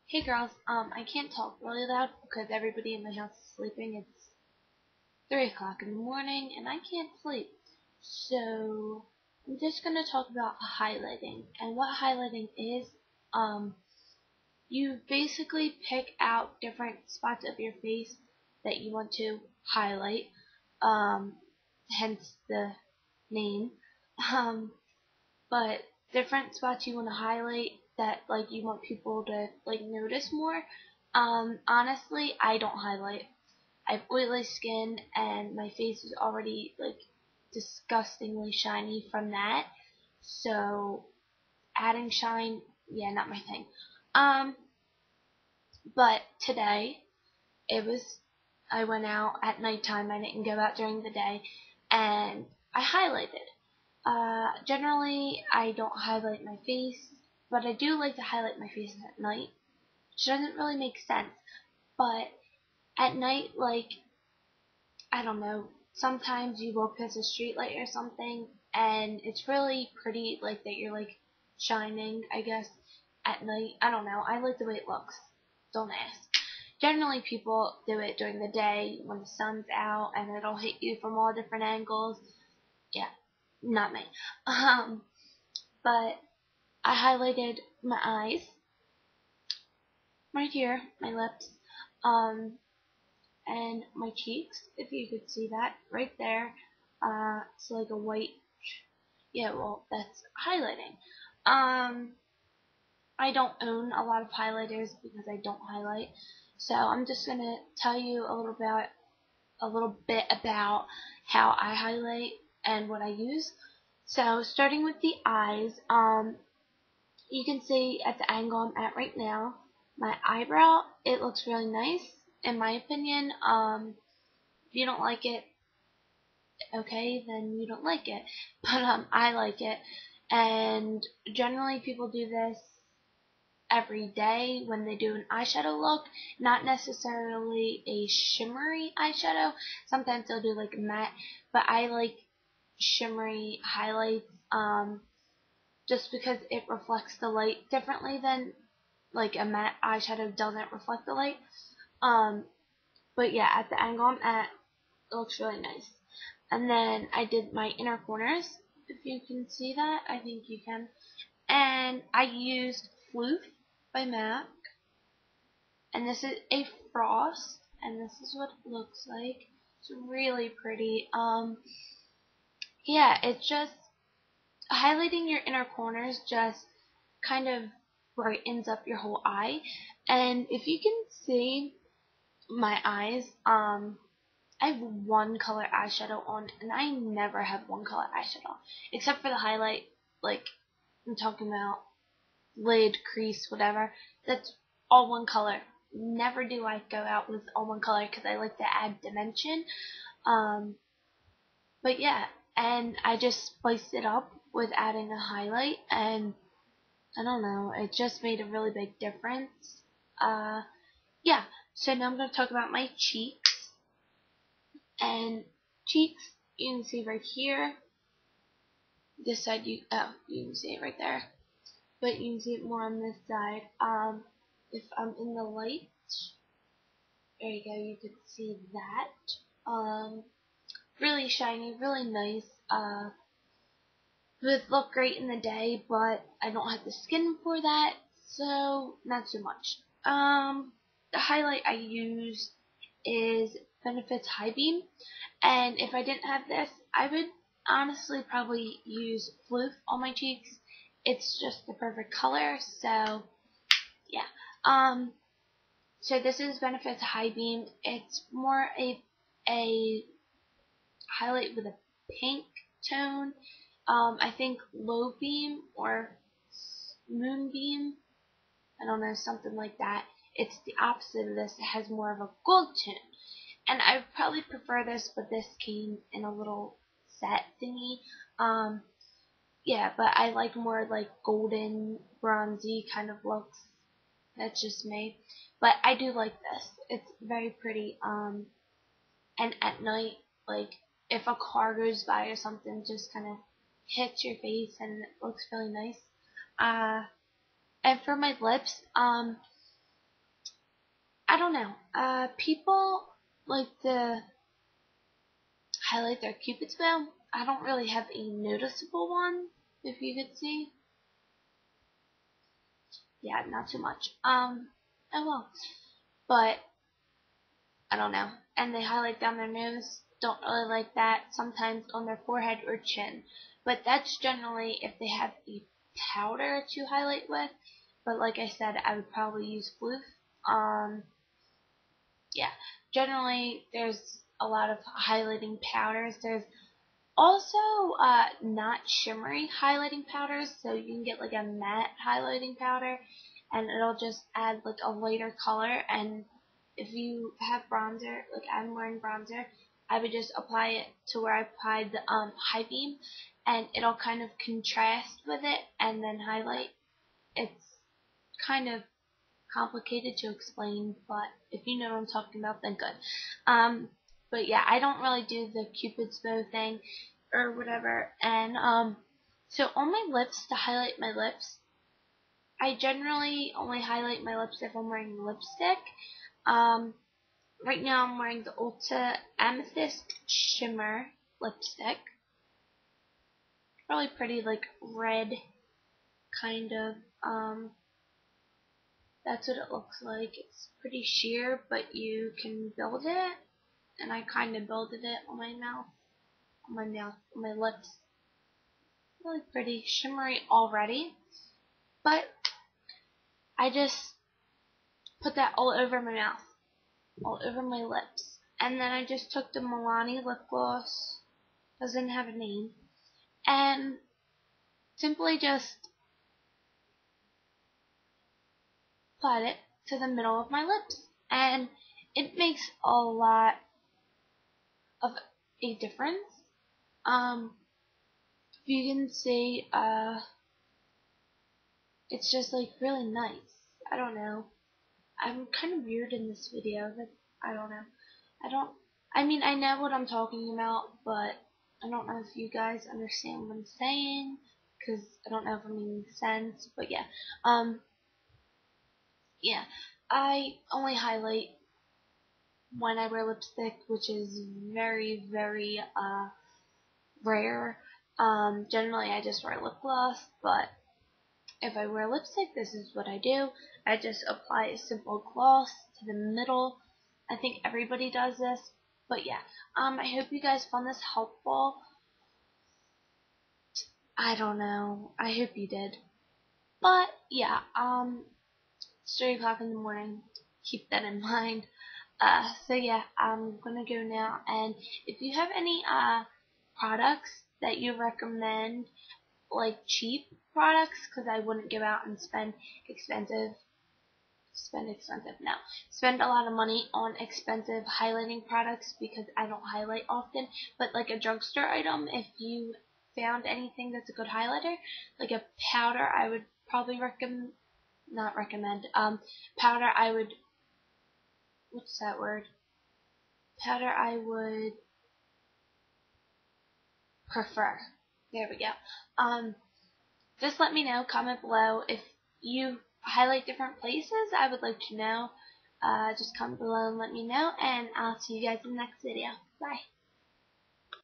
Hey girls, I can't talk really loud because everybody in my house is sleeping. It's 3 o'clock in the morning and I can't sleep. So I'm just gonna talk about highlighting. And what highlighting is, um, you basically pick out different spots of your face that you want to highlight, um, hence the name. Um, but different spots you want to highlight that like you want people to like notice more. Honestly, I don't highlight. I have oily skin and my face is already like disgustingly shiny from that. So adding shine, yeah, not my thing. Um, but today it was I went out at nighttime. I didn't go out during the day, and I highlighted. Generally, I don't highlight my face, but I do like to highlight my face at night, which doesn't really make sense. But at night, like, I don't know, sometimes you walk past a street light or something, and it's really pretty, like, that you're, like, shining, I guess, at night. I don't know. I like the way it looks. Don't ask. Generally, people do it during the day when the sun's out, and it'll hit you from all different angles. Yeah, not me. Um, but I highlighted my eyes right here, my lips, um, and my cheeks, if you could see that right there. It's like a white, yeah, well, that's highlighting. Um, I don't own a lot of highlighters because I don't highlight, so I'm just gonna tell you a little bit about how I highlight and what I use. So starting with the eyes, you can see at the angle I'm at right now, my eyebrow, it looks really nice, in my opinion. If you don't like it, okay, then you don't like it. But I like it. And generally people do this every day when they do an eyeshadow look, not necessarily a shimmery eyeshadow. Sometimes they'll do like a matte, but I like shimmery highlights, just because it reflects the light differently than like a matte eyeshadow doesn't reflect the light. Um, but yeah, at the angle I'm at, it looks really nice. And then I did my inner corners. If you can see that, I think you can. And I used Floof by MAC. And this is a frost. And this is what it looks like. It's really pretty. Yeah, it's just highlighting your inner corners just kind of brightens up your whole eye. And if you can see my eyes, I have one color eyeshadow on, and I never have one color eyeshadow on, except for the highlight, like, I'm talking about lid, crease, whatever. That's all one color. Never do I go out with all one color because I like to add dimension. Um, but yeah, and I just spiced it up with adding a highlight, and I don't know, it just made a really big difference. Uh, yeah, so now I'm going to talk about my cheeks. And cheeks, you can see right here. This side, you can see it right there. But you can see it more on this side. If I'm in the light, there you go, you can see that. Really shiny, really nice. Would look great in the day, but I don't have the skin for that, so not so much. The highlight I use is Benefit's High Beam, and if I didn't have this, I would honestly probably use Floof on my cheeks. It's just the perfect color, so yeah. So this is Benefit's High Beam. It's more a highlight with a pink tone. I think Low Beam or Moonbeam, I don't know, something like that. It's the opposite of this. It has more of a gold tone. And I would probably prefer this, but this came in a little set thingy. Yeah, but I like more like golden, bronzy kind of looks. That's just me. But I do like this. It's very pretty. And at night, like if a car goes by or something, just kind of hits your face and it looks really nice. And for my lips, I don't know. People like to highlight their Cupid's bow. I don't really have a noticeable one, if you could see. Yeah, not too much. Oh well. But I don't know. And they highlight down their nose. Don't really like that. Sometimes on their forehead or chin. But that's generally if they have a powder to highlight with. But like I said, I would probably use Floof. Yeah. Generally, there's a lot of highlighting powders. There's also not shimmery highlighting powders. So you can get like a matte highlighting powder. And it'll just add like a lighter color. And if you have bronzer, like I'm wearing bronzer, I would just apply it to where I applied the high beam, and it'll kind of contrast with it and then highlight. It's kind of complicated to explain, but if you know what I'm talking about, then good. But yeah, I don't really do the Cupid's bow thing or whatever. And so on my lips, to highlight my lips, I generally only highlight my lips if I'm wearing lipstick. Right now I'm wearing the Ulta Amethyst Shimmer lipstick. Really pretty, like red kind of. That's what it looks like. It's pretty sheer, but you can build it. And I kind of builded it on my mouth, on my lips. Really pretty, shimmery already. But I just put that all over my mouth, all over my lips. And then I just took the Milani lip gloss, doesn't have a name, and simply just applied it to the middle of my lips. And it makes a lot of a difference. You can see, it's just like really nice. I don't know. I'm kind of weird in this video. But I don't know. I mean, I know what I'm talking about, but I don't know if you guys understand what I'm saying, because I don't know if I'm making sense, but yeah. Yeah, I only highlight when I wear lipstick, which is very, very, rare. Generally I just wear lip gloss, but if I wear lipstick, this is what I do. I just apply a simple gloss to the middle. I think everybody does this, but yeah. I hope you guys found this helpful. I don't know. I hope you did. But yeah, it's 3 o'clock in the morning. Keep that in mind. So yeah, I'm gonna go now. And if you have any products that you recommend, like cheap products, because I wouldn't go out and spend a lot of money on expensive highlighting products, because I don't highlight often. But like a drugstore item, if you found anything that's a good highlighter, like a powder, I would probably not recommend. Powder, I would, what's that word? Powder, I would prefer. There we go. Just let me know, comment below if you highlight different places. I would like to know. Just comment below and let me know, and I'll see you guys in the next video. Bye.